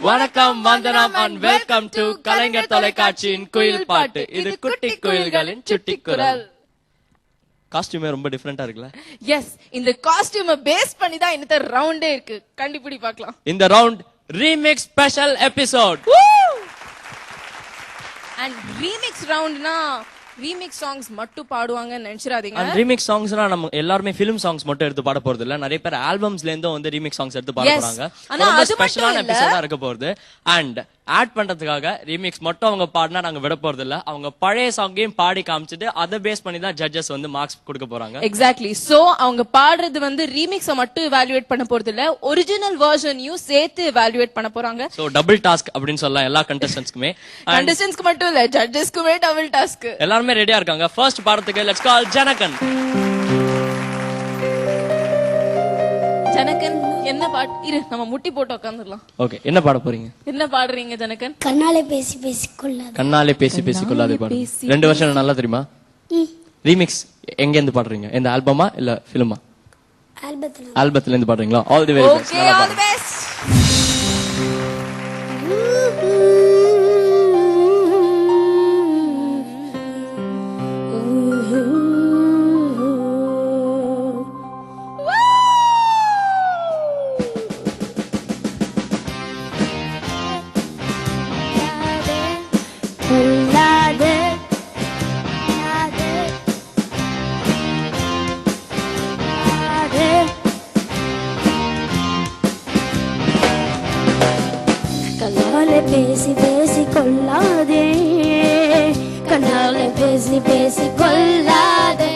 வணக்கம் வந்தனம் and welcome to கலைஞர் தொலைக்காட்சியின் குயில் பாட்டு. இது குட்டி குயில்களின் சுட்டி குரல். காஸ்டியூமே ரொம்ப டிஃபரெண்டா இருக்குல்ல? எஸ், இந்த காஸ்டியூமை பேஸ் பண்ணி தான் இந்த ரவுண்டே இருக்கு. கண்டிப்படி பார்க்கலாம். இந்த round remix special episode. And remix ரவுண்ட்னா ரீமிக்ஸ் சாங்ஸ் மட்டும் பாடுவாங்கன்னு நினைச்சிராதீங்க. ரீமிக்ஸ் சாங்ஸ்னா நம்ம எல்லாருமே ஃபிலிம் சாங்ஸ் மட்டும் எடுத்து பாட போறது இல்ல. நிறைய பேர் ஆல்பம்ஸ்ல இருந்தும் வந்து ரீமிக்ஸ் சாங்ஸ் எடுத்து பாட போறாங்க. ரொம்ப ஸ்பெஷலான எபிசோடா இருக்க போகுது. அண்ட் ஆட் பண்றதுக்காக ரீமிக்ஸ் மட்டும் அவங்க பாடினா நாங்க விட போறது இல்ல. அவங்க பழைய சாங்கையும் பாடி காமிச்சிட்டு அதை பேஸ் பண்ணி தான் ஜட்ஜஸ் வந்து மார்க்ஸ் கொடுக்க போறாங்க. எக்ஸாக்ட்லி. சோ அவங்க பாடுறது வந்து ரீமிக்ஸை மட்டும் எவாலுவேட் பண்ண போறது இல்ல, ஒரிஜினல் வெர்ஷனையும் சேர்த்து எவாலுவேட் பண்ண போறாங்க. சோ டபுள் டாஸ்க் அப்படின்னு சொல்லலாம் எல்லா கண்டஸ்டன்ட்ஸ்க்குமே. கண்டஸ்டன்ட்ஸ்க்கு மட்டும் இல்ல, ஜட்ஜஸ்க்குமே டபுள் டாஸ்க். எல்லாரும் ரெடியா இருக்காங்க. ஃபர்ஸ்ட் பாடத்துக்கு லெட்ஸ் கால் ஜனகன். ஜனகன் என்ன பாட்டு? இரு, நம்ம முட்டி போட்டு உட்கார்ந்துடலாம். ஓகே, என்ன பாட போறீங்க? என்ன பாடுறீங்க ஜனகன்? கண்ணாலே பேசி பேசி கொள்ளாது. கண்ணாலே பேசி பேசி கொள்ளாது பாடு. 2 வருஷம் நல்லா தெரியுமா? ரீமிக்ஸ் எங்க இருந்து பாடுறீங்க? இந்த ஆல்பமா இல்ல ஃபிலிமா? ஆல்பத்துல இருந்து பாடுறீங்களா? All the very best. Okay, all the best. கண்ணாலே பேசி பேசி கொள்ளாதே, கண்ணாலே பேசி பேசி கொள்ளாதே,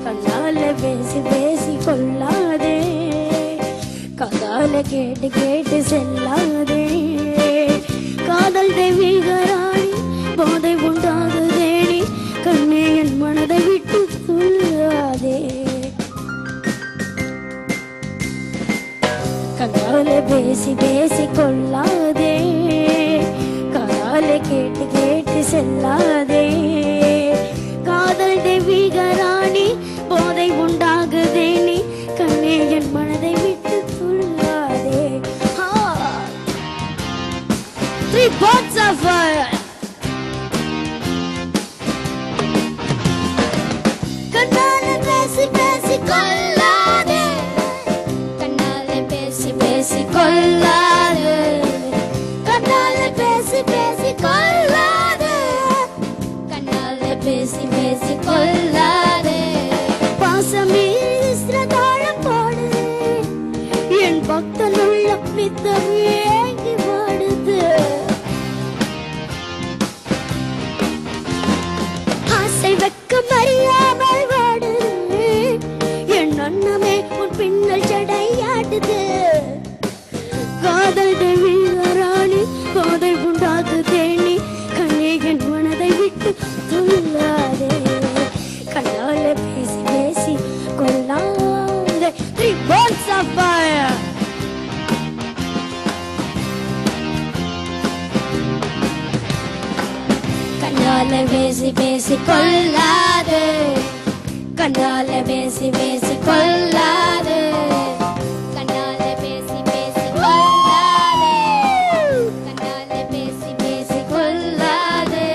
கண்ணாலே பேசி பேசி கொள்ளாதே, காதாலே கேட்டு கேட்டு செல்லாதே, காதல் தெய்வீகராணி போதை உண்டாகுதேனி, கண்ணே என் மனதை விட்டு சொல்லாதே. கண்ணாலே பேசி பேசி கொள்ளாதே, காதாலே கேட்டு கேட்டு செல்லாதே, காதல் தெய்வீகராணி போதை உண்டாகுதே நீ, கண்ணே என் மனதை விட்டு சொல்லாதே. 3 birds of fire. கண்ணாலே பேசி பேசி கொள்ளாதே, கண்ணாலே பேசி பேசி கொள்ளாதே, கண்ணாலே பேசி பேசி கொள்ளாதே, கண்ணாலே பேசி பேசி கொள்ளாதே. பாசமீறி சிரதாழம் பாடு, என் பக்தனுள்ள பித்தம் ஏங்கி பாடுது, ஆசை வெக்கம் அறியாமல் வாடுது, என் அண்ணமே உன் பின்னல் ஜடையாடுது, காதல் தெய்வீகராணி போதை உண்டாகுதே நீ, கண்ணே என் மனதை விட்டு சொல்லாதே, கண்ணாலே பேசி பேசி கொள்ளாதே. 3 birds of fire. கண்ணாலே பேசி பேசி கொள்ளாதே, கண்ணாலே பேசி பேசி கொள்ளாதே, கண்ணாலே பேசி பேசி கொள்ளாதே, கண்ணாலே பேசி பேசி கொள்ளாதே.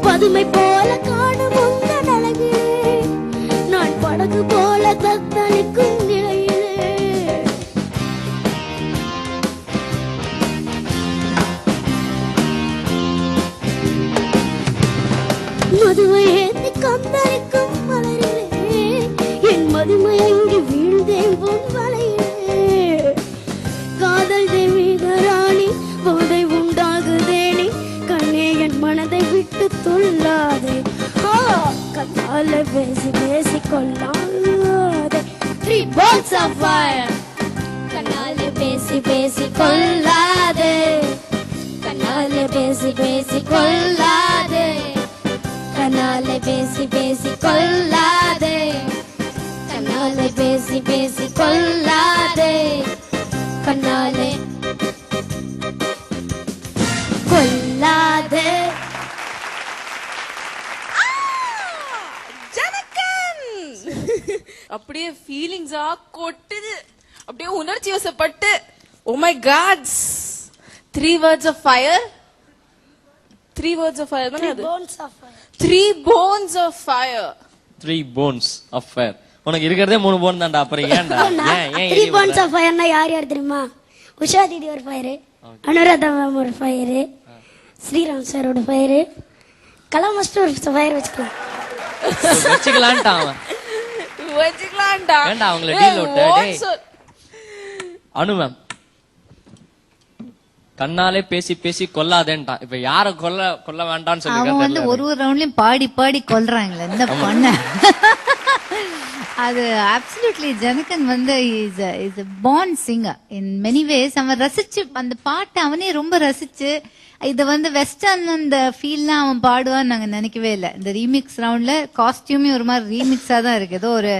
பதுமை போல காணும் உங்கள் அழகிலே, நான் படகு போல தத்தளிக்கும் நிலையிலே, மதுவை ஏந்தி கந்தளிக்கும் மலரிலே, என் மதுமை அங்கி வீழ்ந்தேன் உன் வலையிலே, காதல் தெய்வீகராணி போதை உண்டாகுதே நீ, கண்ணே என் மனதை விட்டு துள்ளாதே. கண்ணாலே பேசி பேசி கொள்ளாதே. 3 birds of fire. கண்ணாலே பேசி பேசி கொள்ளாதே, கண்ணாலே பேசி பேசி கொள்ளாதே, கண்ணாலே பேசி பேசி கொள்ளாதே, கண்ணாலே பேசி பேசி கொள்ளாதே, கண்ணாலே கொள்ளாதே. ஜனகன் அப்படியே ஃபீலிங்ஸா கொட்டுது. அப்படியே உணர்ச்சி வசப்பட்டு oh my gods 3 words of fire 3 words of fire தானே அது bones of fire. 3 bones of fire 3 bones of fire. உனக்கு இருக்கிறதே 3 போன் தான்டா, அப்புறம் ஏன்டா? ஏன் 3 bones of fire னா யார் யார் தெரியுமா? உஷா தீதி ஒரு ஃபயர், அனுராதா மேம் ஒரு ஃபயர், ஸ்ரீராம் சார் ஒரு ஃபயர், கலா மாஸ்டர் ஒரு ஃபயர் வச்சுக்கலாம். வச்சுக்கலான்ட்டான் அவன். வச்சுக்கலாம்டா. வேண்டாம் அவங்கள டீல் விட்டு. டேய் அனு மேம், கண்ணாலே பேசி பேசி கொல்லாதேன்ட்டான். இப்ப யார கொல்ல வேண்டாம்னு அவன் வந்து சொல்லி ஒரு ரவுண்ட்லயும் பாடி பாடி கொல்றாங்களே இந்த பொண்ண. அது அப்சல்யூட்லி ஜனகன் வந்து is a born singer in many ways. அவன் ரசிச்சு அந்த பாட்டை அவனே ரொம்ப ரசிச்சு இத வந்து வெஸ்டர்ன் அந்த ஃபீல்லாம் அவன் பாடுவான்னு நாங்க நினைக்கவே இல்லை. இந்த ரீமிக்ஸ் ரவுண்ட்ல காஸ்டியூமே ஒரு மாதிரி ரீமிக்ஸா தான் இருக்கு. ஏதோ ஒரு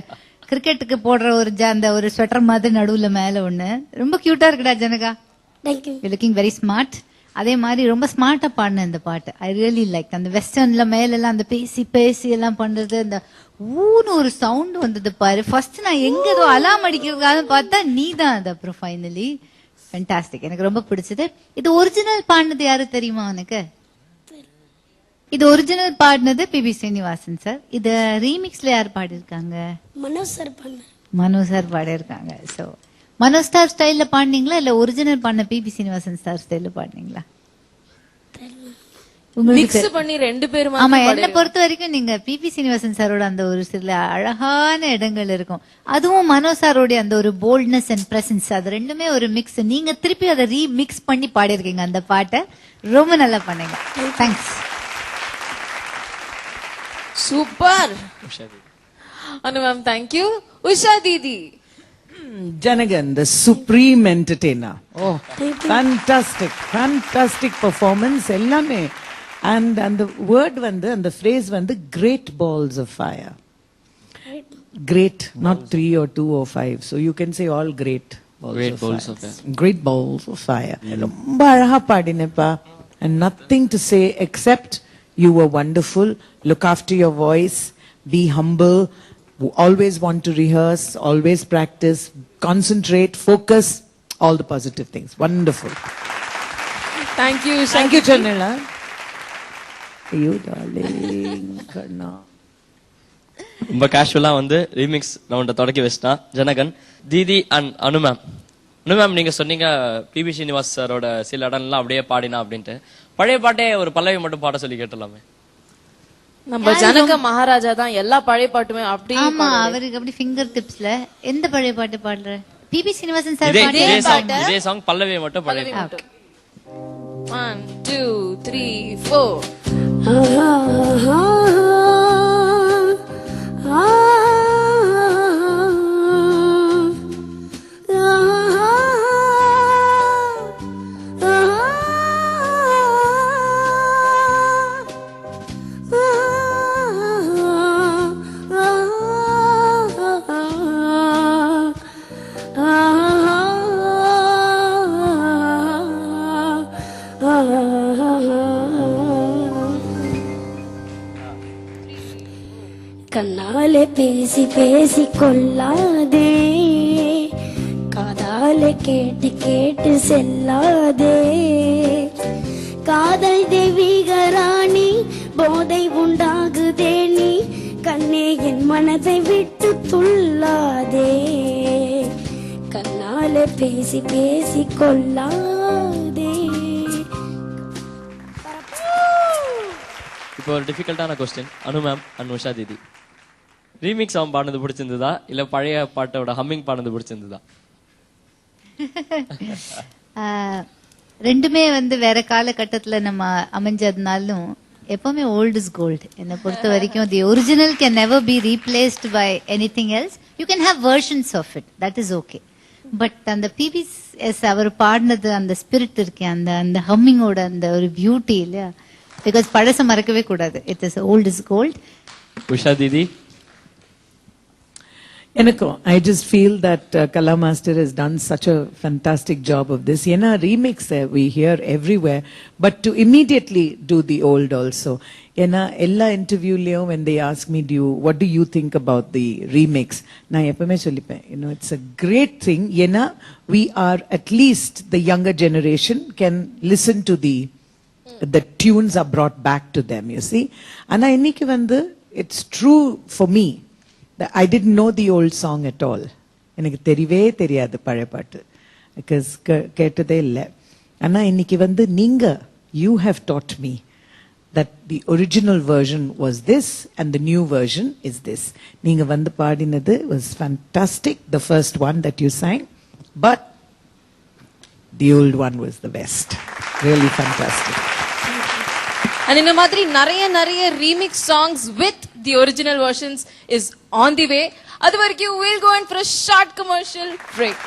கிரிக்கெட்டுக்கு போடுற ஒரு அந்த ஒரு ஸ்வெட்டர் மாதிரி நடுவுல மேல ஒண்ணு ரொம்ப கியூட்டா இருக்குடா Janaka. Thank you. You looking very smart. அதே மாதிரி ரொம்ப ஸ்மார்ட்டா பாடின இந்த பாட்டு. ஐ ரியலி லைக் அந்த வெஸ்டர்ன்ல மேல எல்லாம் அந்த பேசி பேசி எல்லாம் பண்றது, அந்த ஊன்னு ஒரு சவுண்ட் வந்தது பாரு. ஃபர்ஸ்ட் நான் எங்க ஏதோ அலாம் அடிக்கிறதுக்காக பார்த்தா நீ தான் அது. அப்புறம் ஃபைனலி ஃபேண்டாஸ்டிக், எனக்கு ரொம்ப பிடிச்சது. இது ஒரிஜினல் பாடினது யாரு தெரியுமா உனக்கு? இது ஒரிஜினல் பாடினது பிபி ஸ்ரீனிவாசன் சார். இது ரீமிக்ஸ்ல யார் பாடிருக்காங்க? மனோஜ் சார் பண்ண. மனோஜ் சார் பாடிருக்காங்க. சோ மனோஜ் சார் ஸ்டைல்ல பாடினீங்களா இல்ல ஒரிஜினல் பாடின பிபி சீனிவாசன் சார் ஸ்டைல்ல பாடினீங்களா? மிக்ஸ் பண்ணி ரெண்டு பேரும். ஆமா, என்ன பொறுத்த வரைக்கும் நீங்க பிபி சீனிவாசன் சாரோட அந்த ஒரு சில அழகான இடங்கள் இருக்கும், அதுவும் மனோஜ் சாரோட அந்த ஒரு போல்ட்னஸ் அண்ட் பிரசன்ஸ், அது ரெண்டுமே ஒரு மிக்ஸ். நீங்க திருப்பி அதை ரீமிக்ஸ் பண்ணி பாடிருக்கீங்க அந்த பாட்டை, ரொம்ப நல்லா பண்ணீங்க. Thanks. Super Anu ma'am, thank you. Usha Didi. Janagan, the supreme entertainer. Oh, fantastic, fantastic performance. Ellame. And the word vandu, and the phrase vandu, great balls of fire. Great, not 3 or 2 or 5. So you can say all great balls of fire. Great balls of fire. Romba alaga paadineppa. And nothing to say except you were wonderful. Look after your voice. Be humble. Always want to rehearse, always practice, concentrate, focus, all the positive things. Wonderful. Thank you. Thank you, Chanila. You darling. Karna. ரொம்ப கேஷுவலா வந்து remix ரவுண்ட தொடக்கி வச்சிட்டான் ஜனகன். Didi and Anu ma'am. Anu ma'am, நீங்க சொன்னீங்க BP Srinivas சாரோட சில இடம்லாம் அப்படியே பாடினா அப்படின்ட்டு. பழைய பாட்டே ஒரு பல்லவி மட்டும் பாட சொல்லி கேட்டலாமே. நம்ம ஜனக மகாராஜா தான் எல்லா பழைய பாட்டுமே அப்படியே. ஆமா, அவருக்கு அப்படி ஃபிங்கர் டிப்ஸ்ல எந்த பழைய பாட்டு பாடுற? பிபி சீனிவாசன் சார் இதே சாங் பல்லவி மட்டும் பழைய பாட்டு. 1 2 3 4. கண்ணாலே பேசி பேசி கொள்ளாதே, காதாலே கேட்டு கேட்டு செல்லாதே. காதல் தெய்வீக ராணி, போதை உண்டாகுதே நீ, கண்ணே என் மனதை விட்டு துள்ளாதே. கண்ணாலே பேசி பேசி கொள்ளாதே. இப்போ ஒரு டிஃபிகல்ட்டான question. Anu ma'am and Usha Didi, remix song பாடுனது பிடிச்சிருந்ததா இல்ல பழைய பாட்டோட ஹம்மிங் பாடுனது பிடிச்சிருந்ததா? ரெண்டுமே வந்து வேற காலகட்டத்துல நம்ம அமைஞ்சதுனாலும் எப்பவுமே ஓல்ட் இஸ் கோல்டு. என்னை பொறுத்த வரைக்கும் the original can never be replaced by anything else. You can have versions of it, that is okay. But அந்த பிபிஎஸ் அவர் பாடினது அந்த ஸ்பிரிட் இருக்கே, அந்த அந்த ஹம்மிங்கோட அந்த ஒரு பியூட்டி இல்லையா, பிகாஸ் பழச மறக்கவே கூடாது. It is old is gold. Usha Didi, எனக்கும் I just feel that Kala Master has done such a fantastic job of this. Yena remix we hear everywhere, but to immediately do the old also. Yena ella interview leo when they ask me, what do you think about the remix? Na eppome sollipen, it's a great thing. Yena we are at least the younger generation can listen to the tunes are brought back to them, you see. Ana inniki vandu it's true for me. I didn't know the old song at all. எனக்கு தெரியவே தெரியாது பழைய பாட்டு because கேட்டதே இல்லை. ஆனா இன்னைக்கு வந்து நீங்க you have taught me that the original version was this and the new version is this. நீங்க வந்து பாடினது was fantastic, the first one that you sang, but the old one was the best. Really fantastic. And இந்த மாதிரி நிறைய remix songs with the original versions is on the way. அது வரைக்கும் we'll go in for a short commercial break.